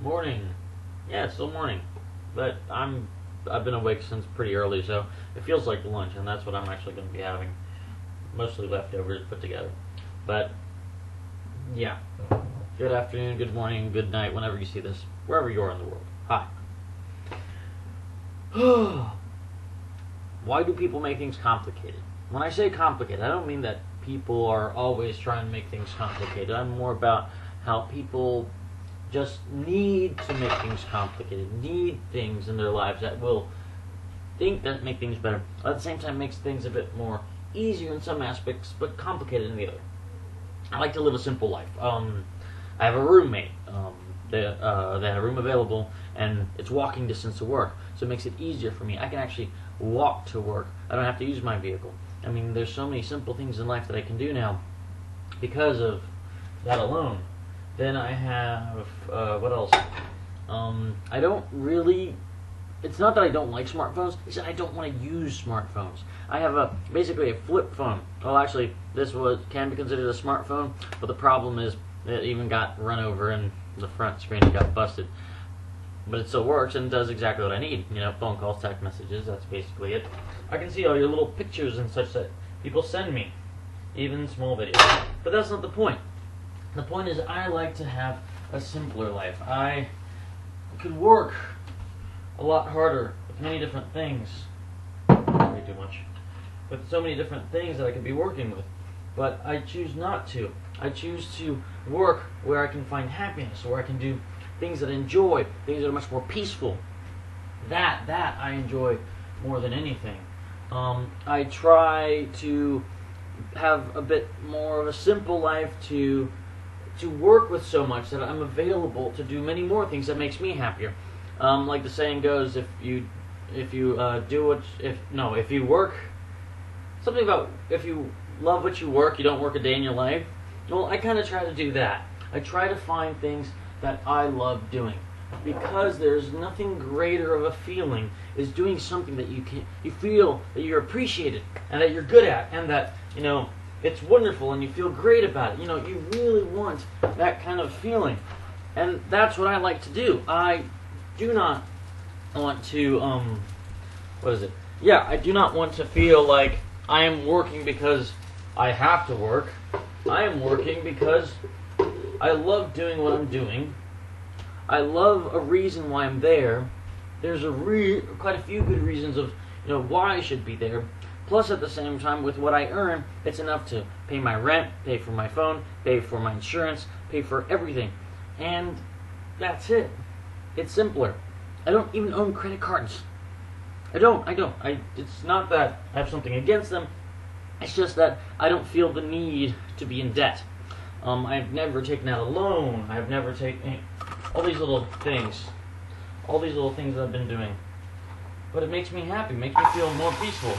Morning. Yeah, it's still morning, but I've been awake since pretty early, so it feels like lunch, and that's what I'm actually going to be having. Mostly leftovers put together, but yeah. Good afternoon, good morning, good night, whenever you see this, wherever you are in the world. Hi. Why do people make things complicated? When I say complicated, I don't mean that people are always trying to make things complicated. I'm more about how people just need to make things complicated, need things in their lives that will think that make things better. At the same time, makes things a bit more easier in some aspects, but complicated in the other. I like to live a simple life. I have a roommate. They have a room available, and it's walking distance to work, so it makes it easier for me. I can actually walk to work. I don't have to use my vehicle. I mean, there's so many simple things in life that I can do now because of that alone. Then I have, what else? I don't really, it's not that I don't like smartphones, it's that I don't want to use smartphones. I have basically a flip phone. Well, actually, this can be considered a smartphone, but the problem is it even got run over and the front screen got busted. But it still works and does exactly what I need. You know, phone calls, text messages, that's basically it. I can see all your little pictures and such that people send me, even small videos. But that's not the point. The point is I like to have a simpler life. I could work a lot harder with many different things. Way too much. With so many different things that I could be working with. But I choose not to. I choose to work where I can find happiness, where I can do things that I enjoy, things that are much more peaceful. That I enjoy more than anything. I try to have a bit more of a simple life to work with so much that I'm available to do many more things that makes me happier. Like the saying goes, if you work, something about if you love what you work, you don't work a day in your life. Well, I kind of try to do that. I try to find things that I love doing, because there's nothing greater of a feeling is doing something that you feel that you're appreciated and that you're good at, and that it's wonderful and you feel great about it. You really want that kind of feeling, and that's what I like to do. I do not want to I do not want to feel like I am working because I have to work. I am working because I love doing what I'm doing. I love a reason why I'm there. There's quite a few good reasons of why I should be there. Plus, at the same time, with what I earn, it's enough to pay my rent, pay for my phone, pay for my insurance, pay for everything. And that's it. It's simpler. I don't even own credit cards. I don't. It's not that I have something against them. It's just that I don't feel the need to be in debt. I've never taken out a loan. I've never taken all these little things. All these little things that I've been doing. But it makes me happy. It makes me feel more peaceful.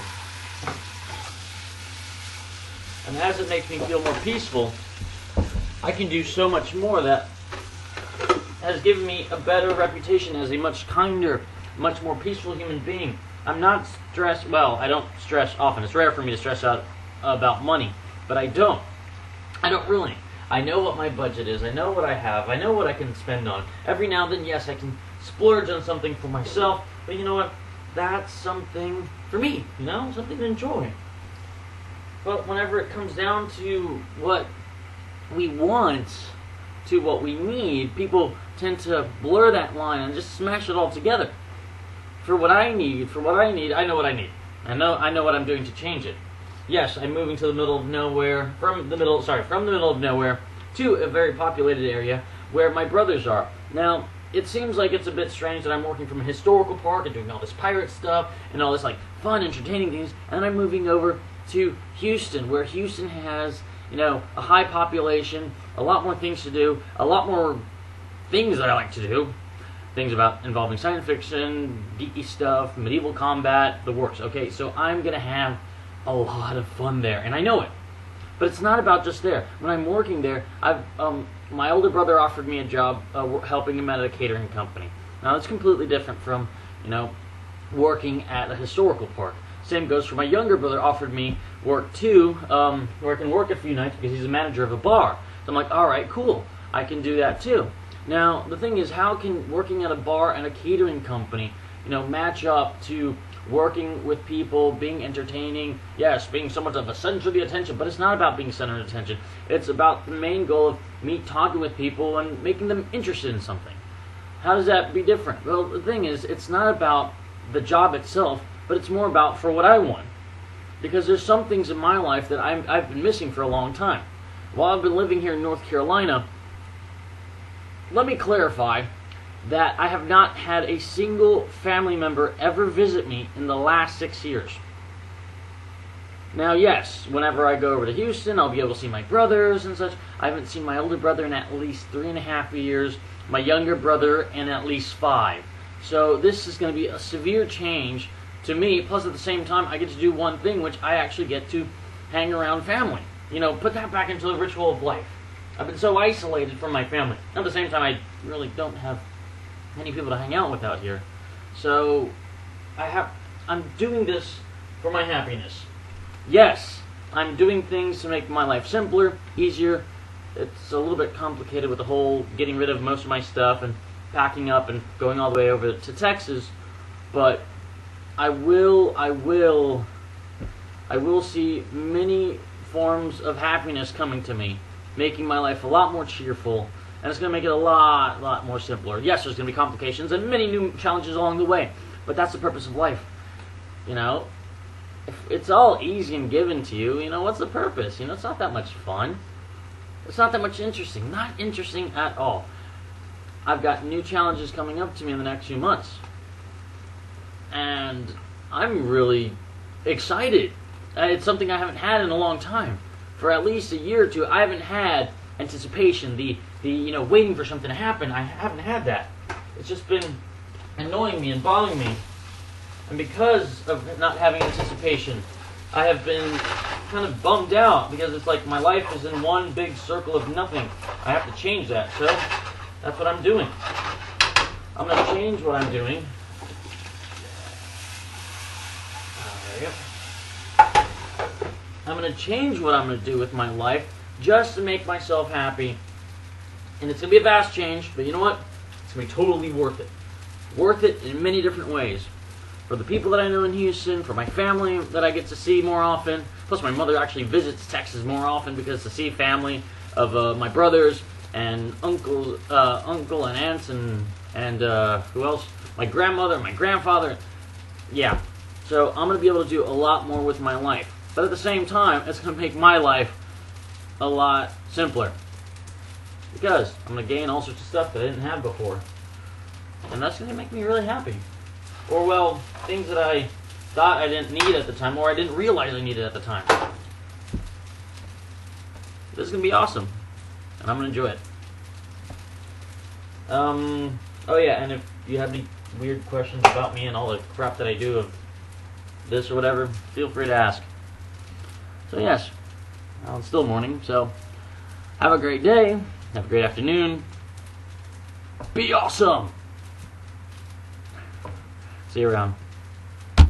And as it makes me feel more peaceful, I can do so much more that has given me a better reputation as a much kinder, much more peaceful human being. I'm not stressed. Well, I don't stress often. It's rare for me to stress out about money, but I don't. I don't really. I know what my budget is. I know what I have. I know what I can spend on. Every now and then, yes, I can splurge on something for myself, but you know what? That's something for me, something to enjoy. But whenever it comes down to what we want, to what we need, people tend to blur that line and just smash it all together. For what I need, I know what I need. I know what I'm doing to change it. Yes, I'm moving to the middle of nowhere, from the middle of nowhere to a very populated area where my brothers are. Now, it seems like it's a bit strange that I'm working from a historical park and doing all this pirate stuff and all this fun, entertaining things, and I'm moving over to Houston, where Houston has, a high population, a lot more things to do, a lot more things that I like to do. Things involving science fiction, geeky stuff, medieval combat, the works. Okay, so I'm going to have a lot of fun there, and I know it. But it's not about just there. When I'm working there, my older brother offered me a job helping him at a catering company. Now, it's completely different from, working at a historical park. Same goes for my younger brother, offered me work too, where I can work a few nights because he's a manager of a bar. So I'm like, all right, cool, I can do that too. Now, the thing is, how can working at a bar and a catering company, match up to working with people, being entertaining, yes, being somewhat of a center of the attention, but it's not about being center of attention. It's about the main goal of me talking with people and making them interested in something. How does that be different? Well, the thing is, it's not about the job itself, but it's more about for what I want. Because there's some things in my life that I've been missing for a long time. While I've been living here in North Carolina, let me clarify that I have not had a single family member ever visit me in the last 6 years. Now, yes, whenever I go over to Houston, I'll be able to see my brothers and such. I haven't seen my older brother in at least 3.5 years, my younger brother in at least 5. So this is going to be a severe change to me, plus at the same time, I get to do one thing, which I actually get to hang around family. Put that back into the ritual of life. I've been so isolated from my family. At the same time, I really don't have many people to hang out with out here. So, I'm doing this for my happiness. Yes, I'm doing things to make my life simpler, easier. It's a little bit complicated with the whole getting rid of most of my stuff and packing up and going all the way over to Texas, but I will see many forms of happiness coming to me, making my life a lot more cheerful, and it's going to make it a lot more simpler. Yes, there's going to be complications and many new challenges along the way, but that's the purpose of life. If it's all easy and given to you, what's the purpose? It's not that much fun. It's not that much interesting. Not interesting at all. I've got new challenges coming up to me in the next few months. And I'm really excited. It's something I haven't had in a long time. For at least a year or two, I haven't had anticipation, the waiting for something to happen. I haven't had that. It's just been annoying me and bothering me. And because of not having anticipation, I have been kind of bummed out because it's like my life is in one big circle of nothing. I have to change that, so that's what I'm doing. I'm going to change what I'm doing. I'm going to change what I'm going to do with my life just to make myself happy. And it's going to be a vast change, but you know what? It's going to be totally worth it. Worth it in many different ways. For the people that I know in Houston, for my family that I get to see more often. Plus my mother actually visits Texas more often because to see family of my brothers and uncle and aunts and who else? My grandmother, my grandfather. Yeah. So I'm going to be able to do a lot more with my life. But at the same time, it's going to make my life a lot simpler. Because I'm going to gain all sorts of stuff that I didn't have before. And that's going to make me really happy. Or, well, things that I thought I didn't need at the time, or I didn't realize I needed at the time. This is going to be awesome. And I'm going to enjoy it. Oh yeah, and if you have any weird questions about me and all the crap that I do of this or whatever, feel free to ask. So yes, well, it's still morning, so have a great day, have a great afternoon, be awesome! See you around.